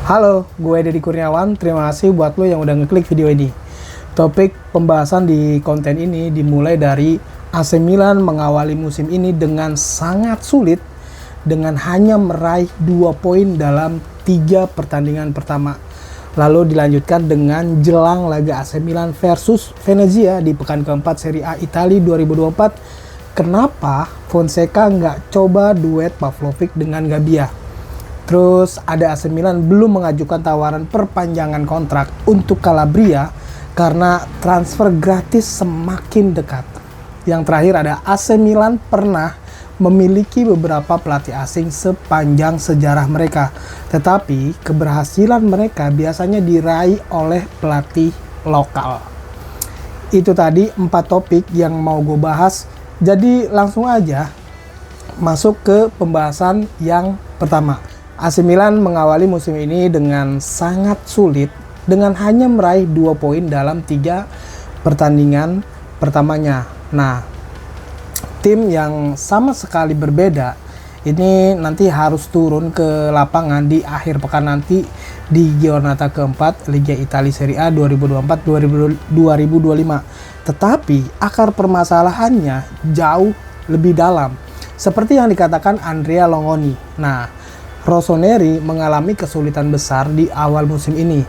Halo, gue Deddy Kurniawan. Terima kasih buat lo yang udah ngeklik video ini. Topik pembahasan di konten ini dimulai dari AC Milan mengawali musim ini dengan sangat sulit dengan hanya meraih 2 poin dalam 3 pertandingan pertama. Lalu dilanjutkan dengan jelang laga AC Milan versus Venezia di pekan keempat Serie A Italia 2024. Kenapa Fonseca nggak coba duet Pavlovic dengan Gabbia? Terus ada AC Milan belum mengajukan tawaran perpanjangan kontrak untuk Calabria karena transfer gratis semakin dekat. Yang terakhir ada AC Milan pernah memiliki beberapa pelatih asing sepanjang sejarah mereka. Tetapi keberhasilan mereka biasanya diraih oleh pelatih lokal. Itu tadi 4 topik yang mau gue bahas. Jadi langsung aja masuk ke pembahasan yang pertama. AC Milan mengawali musim ini dengan sangat sulit dengan hanya meraih 2 poin dalam 3 pertandingan pertamanya. Nah, tim yang sama sekali berbeda ini nanti harus turun ke lapangan di akhir pekan nanti di giornata keempat Liga Italia Serie A 2024-2025. Tetapi akar permasalahannya jauh lebih dalam. Seperti yang dikatakan Andrea Longoni. Nah, Rossoneri mengalami kesulitan besar di awal musim ini,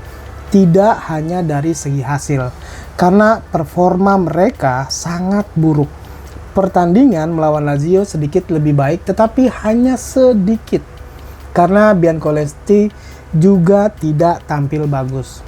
tidak hanya dari segi hasil, karena performa mereka sangat buruk. Pertandingan melawan Lazio sedikit lebih baik, tetapi hanya sedikit, karena Biancolesti juga tidak tampil bagus.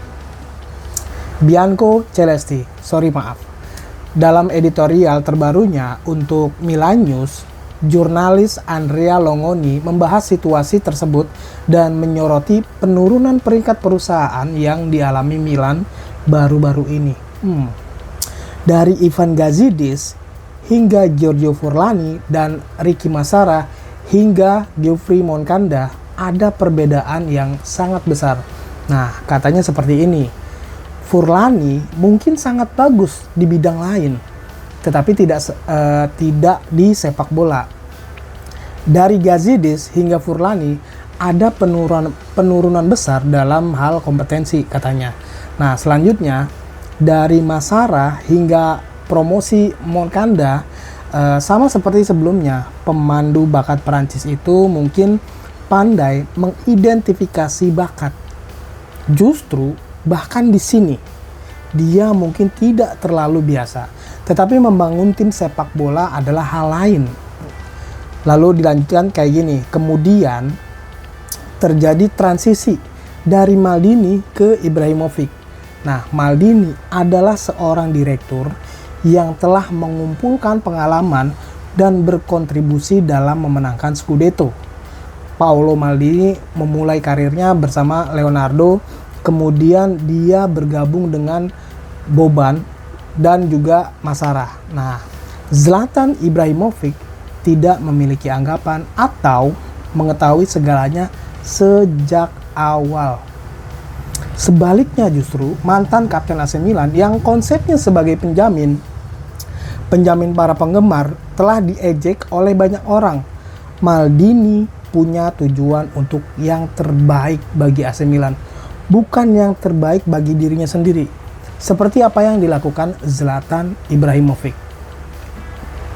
Dalam editorial terbarunya untuk Milan News, jurnalis Andrea Longoni membahas situasi tersebut dan menyoroti penurunan peringkat perusahaan yang dialami Milan baru-baru ini. Dari Ivan Gazidis hingga Giorgio Furlani dan Ricky Massara hingga Geoffrey Moncada ada perbedaan yang sangat besar. Nah, katanya seperti ini. Furlani mungkin sangat bagus di bidang lain, tetapi tidak di sepak bola. Dari Gazidis hingga Furlani ada penurunan besar dalam hal kompetensi katanya. Nah, selanjutnya dari Massara hingga promosi Moncada sama seperti sebelumnya, pemandu bakat Perancis itu mungkin pandai mengidentifikasi bakat. Justru bahkan di sini dia mungkin tidak terlalu biasa. Tetapi membangun tim sepak bola adalah hal lain. Lalu dilanjutkan kayak gini. Kemudian terjadi transisi dari Maldini ke Ibrahimovic. Nah, Maldini adalah seorang direktur yang telah mengumpulkan pengalaman dan berkontribusi dalam memenangkan Scudetto. Paolo Maldini memulai karirnya bersama Leonardo, kemudian dia bergabung dengan Boban dan juga Massara. Nah, Zlatan Ibrahimovic tidak memiliki anggapan atau mengetahui segalanya sejak awal. Sebaliknya justru mantan kapten AC Milan yang konsepnya sebagai penjamin para penggemar telah diejek oleh banyak orang. Maldini punya tujuan untuk yang terbaik bagi AC Milan, bukan yang terbaik bagi dirinya sendiri. Seperti apa yang dilakukan Zlatan Ibrahimovic.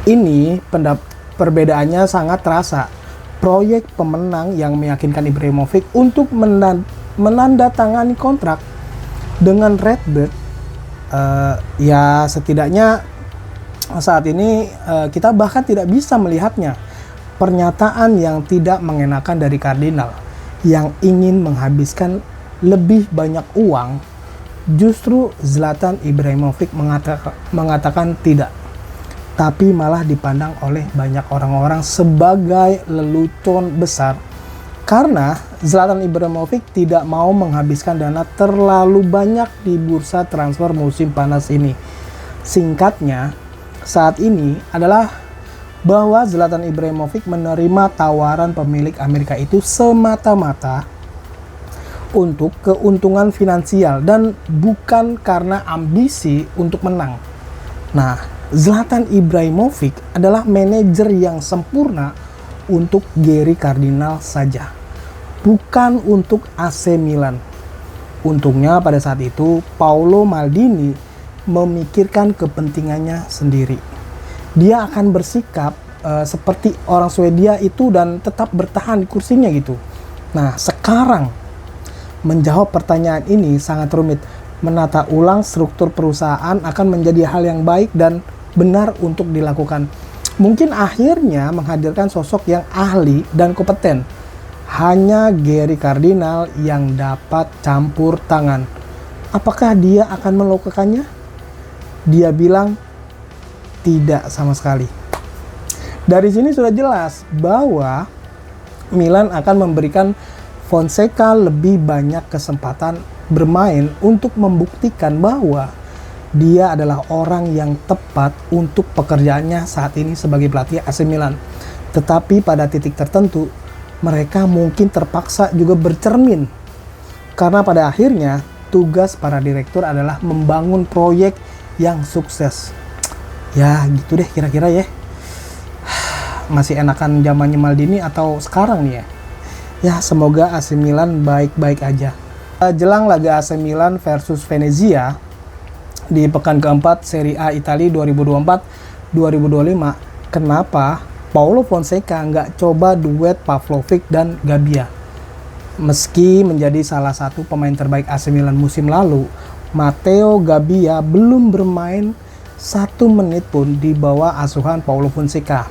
Ini perbedaannya sangat terasa. Proyek pemenang yang meyakinkan Ibrahimovic untuk menandatangani kontrak dengan Redbird, ya setidaknya saat ini kita bahkan tidak bisa melihatnya. Pernyataan yang tidak mengenakan dari kardinal yang ingin menghabiskan lebih banyak uang, justru Zlatan Ibrahimovic mengatakan tidak. Tapi malah dipandang oleh banyak orang-orang sebagai lelucon besar karena Zlatan Ibrahimovic tidak mau menghabiskan dana terlalu banyak di bursa transfer musim panas ini. Singkatnya, saat ini adalah bahwa Zlatan Ibrahimovic menerima tawaran pemilik Amerika itu semata-mata untuk keuntungan finansial dan bukan karena ambisi untuk menang. Nah, Zlatan Ibrahimovic adalah manajer yang sempurna untuk Gary Cardinal saja. bukan untuk AC Milan. Untungnya pada saat itu Paolo Maldini memikirkan kepentingannya sendiri. Dia akan bersikap seperti orang Swedia itu dan tetap bertahan di kursinya gitu. Nah, sekarang menjawab pertanyaan ini sangat rumit. Menata ulang struktur perusahaan akan menjadi hal yang baik dan benar untuk dilakukan. Mungkin akhirnya menghadirkan sosok yang ahli dan kompeten. Hanya Gary Cardinal yang dapat campur tangan. Apakah dia akan melakukannya? Dia bilang tidak sama sekali. Dari sini sudah jelas bahwa Milan akan memberikan Fonseca lebih banyak kesempatan bermain untuk membuktikan bahwa dia adalah orang yang tepat untuk pekerjaannya saat ini sebagai pelatih AC Milan. Tetapi pada titik tertentu, mereka mungkin terpaksa juga bercermin. Karena pada akhirnya, tugas para direktur adalah membangun proyek yang sukses. Ya gitu deh kira-kira ya. Masih enakan zamannya Maldini atau sekarang nih ya? Ya semoga AC Milan baik-baik aja. Jelang laga AC Milan versus Venezia di pekan keempat Serie A Italia 2024-2025, kenapa Paulo Fonseca nggak coba duet Pavlovic dan Gabbia? Meski menjadi salah satu pemain terbaik AC Milan musim lalu, Matteo Gabbia belum bermain 1 menit pun di bawah asuhan Paulo Fonseca.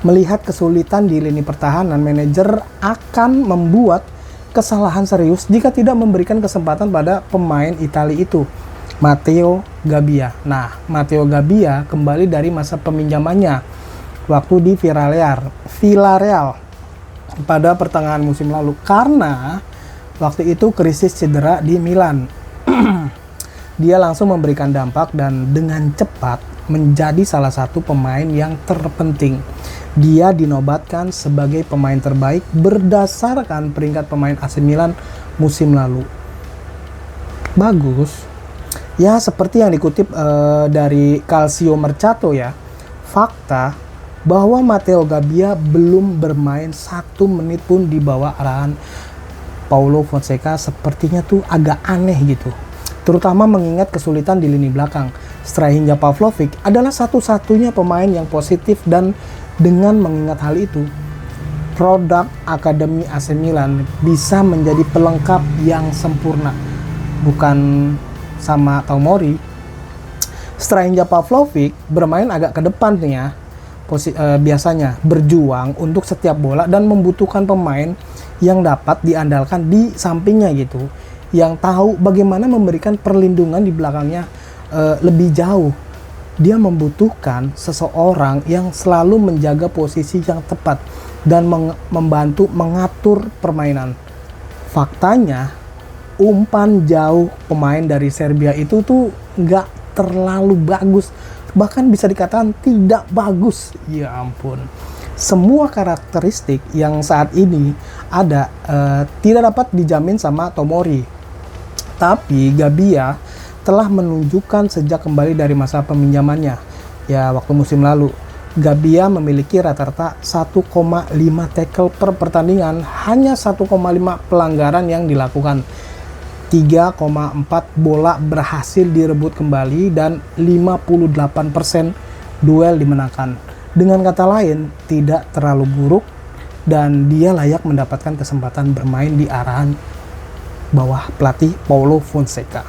Melihat kesulitan di lini pertahanan, manajer akan membuat kesalahan serius jika tidak memberikan kesempatan pada pemain Italia itu, Matteo Gabbia. Nah, Matteo Gabbia kembali dari masa peminjamannya waktu di Villarreal pada pertengahan musim lalu karena waktu itu krisis cedera di Milan. Dia langsung memberikan dampak dan dengan cepat menjadi salah satu pemain yang terpenting. Dia dinobatkan sebagai pemain terbaik berdasarkan peringkat pemain AC Milan musim lalu. Bagus. Ya seperti yang dikutip dari Calcio Mercato ya. Fakta bahwa Matteo Gabbia belum bermain 1 menit pun di bawah arahan Paulo Fonseca sepertinya tuh agak aneh gitu. Terutama mengingat kesulitan di lini belakang. Strahinja Pavlovic adalah satu-satunya pemain yang positif dan dengan mengingat hal itu, produk Akademi AC Milan bisa menjadi pelengkap yang sempurna. Bukan sama Tomori. Strahinja Pavlovic bermain agak ke depan nih ya. Biasanya berjuang untuk setiap bola dan membutuhkan pemain yang dapat diandalkan di sampingnya gitu. Yang tahu bagaimana memberikan perlindungan di belakangnya lebih jauh. Dia membutuhkan seseorang yang selalu menjaga posisi yang tepat dan membantu mengatur permainan. Faktanya, umpan jauh pemain dari Serbia itu tuh nggak terlalu bagus. Bahkan bisa dikatakan tidak bagus. Ya ampun. Semua karakteristik yang saat ini ada tidak dapat dijamin sama Tomori. Tapi Gabbia telah menunjukkan sejak kembali dari masa peminjamannya. Ya waktu musim lalu. Gabbia memiliki rata-rata 1,5 tackle per pertandingan, hanya 1,5 pelanggaran yang dilakukan. 3,4 bola berhasil direbut kembali dan 58% duel dimenangkan. Dengan kata lain, tidak terlalu buruk dan dia layak mendapatkan kesempatan bermain di arahan bawah pelatih Paulo Fonseca.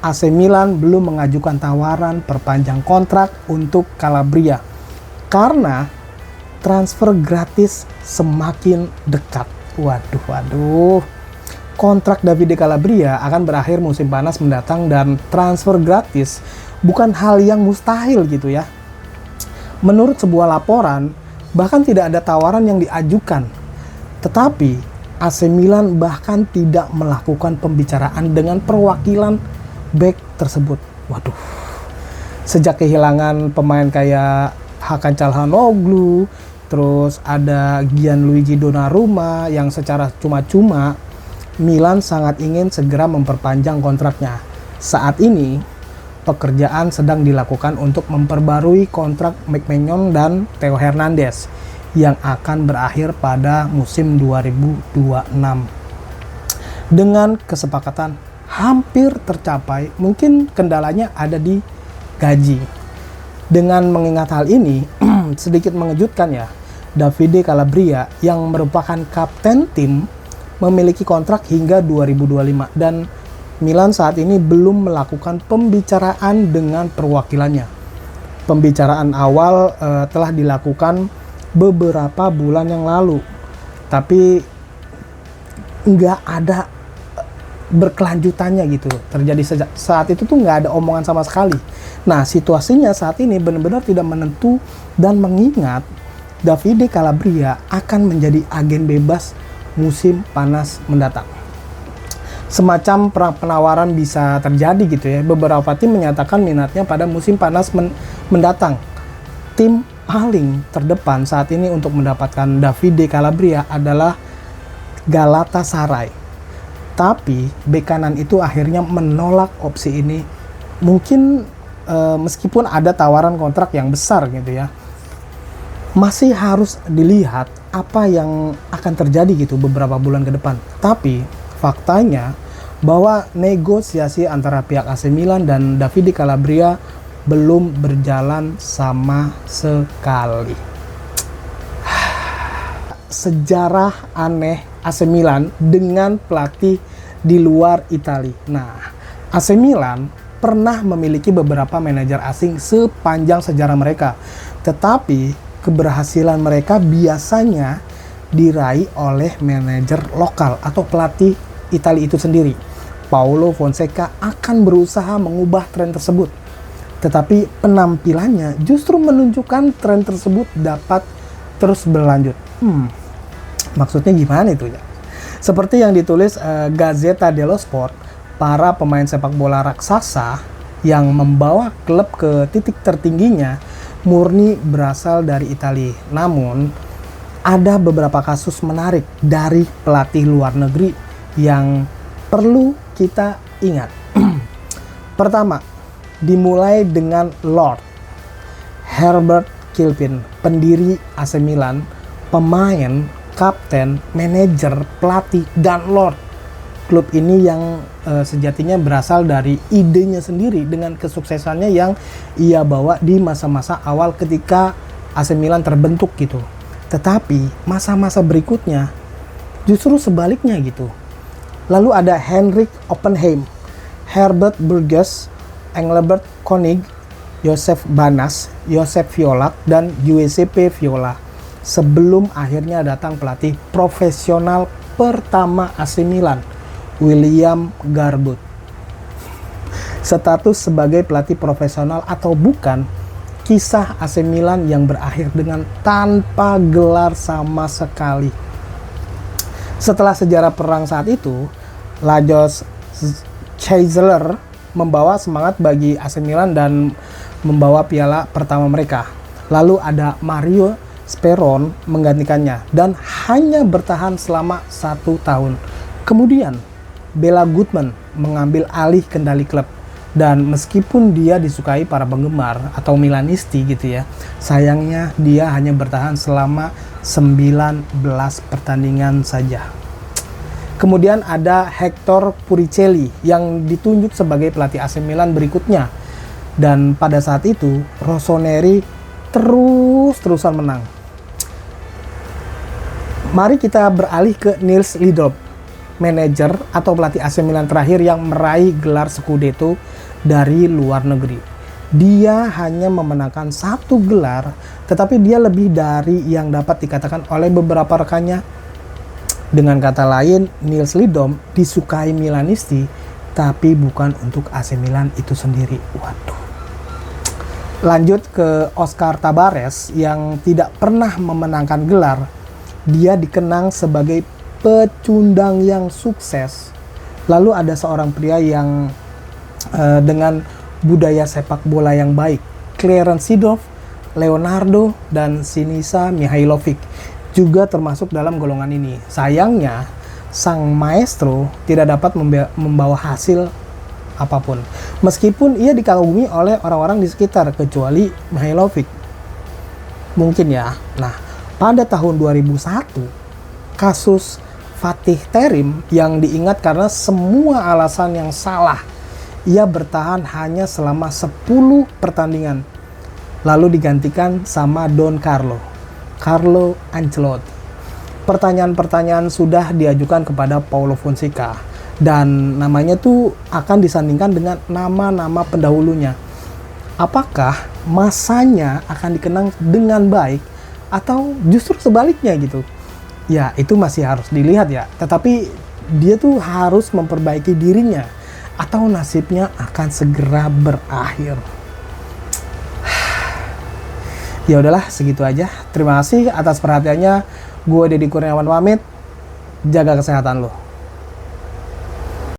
AC Milan belum mengajukan tawaran perpanjang kontrak untuk Calabria karena transfer gratis semakin dekat. Waduh. Kontrak Davide Calabria akan berakhir musim panas mendatang dan transfer gratis bukan hal yang mustahil gitu ya. Menurut sebuah laporan, bahkan tidak ada tawaran yang diajukan. Tetapi AC Milan bahkan tidak melakukan pembicaraan dengan perwakilan bek tersebut. Waduh. Sejak kehilangan pemain kayak Hakan Calhanoglu, terus ada Gianluigi Donnarumma yang secara cuma-cuma, Milan sangat ingin segera memperpanjang kontraknya. Saat ini, pekerjaan sedang dilakukan untuk memperbarui kontrak Maignan dan Theo Hernandez yang akan berakhir pada musim 2026. Dengan kesepakatan hampir tercapai, mungkin kendalanya ada di gaji. Dengan mengingat hal ini, sedikit mengejutkan ya, Davide Calabria yang merupakan kapten tim memiliki kontrak hingga 2025 dan Milan saat ini belum melakukan pembicaraan dengan perwakilannya. Pembicaraan awal telah dilakukan beberapa bulan yang lalu, tapi nggak ada berkelanjutannya gitu. Terjadi saat itu tuh nggak ada omongan sama sekali. Nah, situasinya saat ini benar-benar tidak menentu dan mengingat Davide Calabria akan menjadi agen bebas musim panas mendatang. Semacam perang penawaran bisa terjadi gitu ya. Beberapa tim menyatakan minatnya pada musim panas mendatang. Tim paling terdepan saat ini untuk mendapatkan Davide Calabria adalah Galatasaray. Tapi bek kanan itu akhirnya menolak opsi ini. Mungkin meskipun ada tawaran kontrak yang besar gitu ya. Masih harus dilihat apa yang akan terjadi gitu beberapa bulan ke depan. Tapi faktanya bahwa negosiasi antara pihak AC Milan dan Davide Calabria belum berjalan sama sekali. Sejarah aneh AC Milan dengan pelatih di luar Italia. Nah, AC Milan pernah memiliki beberapa manajer asing sepanjang sejarah mereka. Tetapi keberhasilan mereka biasanya diraih oleh manajer lokal atau pelatih Italia itu sendiri. Paulo Fonseca akan berusaha mengubah tren tersebut. Tetapi penampilannya justru menunjukkan tren tersebut dapat terus berlanjut. Maksudnya gimana itu ya? Seperti yang ditulis Gazzetta dello Sport, para pemain sepak bola raksasa yang membawa klub ke titik tertingginya murni berasal dari Italia. Namun, ada beberapa kasus menarik dari pelatih luar negeri yang perlu kita ingat. Pertama, dimulai dengan Lord Herbert Kilpin, pendiri AC Milan, pemain, kapten, manajer, pelatih, dan Lord. Klub ini yang sejatinya berasal dari idenya sendiri dengan kesuksesannya yang ia bawa di masa-masa awal ketika AC Milan terbentuk gitu. Tetapi masa-masa berikutnya justru sebaliknya gitu. Lalu ada Henrik Oppenheim, Herbert Burgess, Engelbert Koenig, Joseph Banas, Joseph Viola, dan Giuseppe Viola. Sebelum akhirnya datang pelatih profesional pertama AC Milan, William Garbut. Status sebagai pelatih profesional atau bukan, kisah AC Milan yang berakhir dengan tanpa gelar sama sekali. Setelah sejarah perang saat itu, Lajos Czeisler membawa semangat bagi AC Milan dan membawa piala pertama mereka. Lalu ada Mario Speron menggantikannya dan hanya bertahan selama 1 tahun. Kemudian Bela Gutmann mengambil alih kendali klub. Dan meskipun dia disukai para penggemar atau Milanisti gitu ya, sayangnya dia hanya bertahan selama 19 pertandingan saja. Kemudian ada Hector Puricelli yang ditunjuk sebagai pelatih AC Milan berikutnya. Dan pada saat itu Rossoneri terus-terusan menang. Mari kita beralih ke Nils Lidorf, manajer atau pelatih AC Milan terakhir yang meraih gelar Scudetto dari luar negeri. Dia hanya memenangkan 1 gelar, tetapi dia lebih dari yang dapat dikatakan oleh beberapa rekannya. Dengan kata lain, Nils Lidorf disukai Milanisti, tapi bukan untuk AC Milan itu sendiri. Waduh. Lanjut ke Oscar Tabares yang tidak pernah memenangkan gelar. Dia dikenang sebagai pecundang yang sukses. Lalu ada seorang pria yang dengan budaya sepak bola yang baik, Clarence Seedorf, Leonardo, dan Sinisa Mihailovic juga termasuk dalam golongan ini. Sayangnya, sang maestro tidak dapat membawa hasil apapun, meskipun ia dikagumi oleh orang-orang di sekitar, kecuali Mihailovic. Mungkin ya. Nah, Pada tahun 2001, kasus Fatih Terim yang diingat karena semua alasan yang salah. Ia bertahan hanya selama 10 pertandingan. Lalu digantikan sama Don Carlo Ancelotti. Pertanyaan-pertanyaan sudah diajukan kepada Paulo Fonseca. Dan namanya tuh akan disandingkan dengan nama-nama pendahulunya. Apakah masanya akan dikenang dengan baik atau justru sebaliknya gitu? Ya, itu masih harus dilihat ya. Tetapi dia tuh harus memperbaiki dirinya atau nasibnya akan segera berakhir. Ya udahlah, segitu aja. Terima kasih atas perhatiannya. Gue Deddy Kurniawan pamit. Jaga kesehatan lo.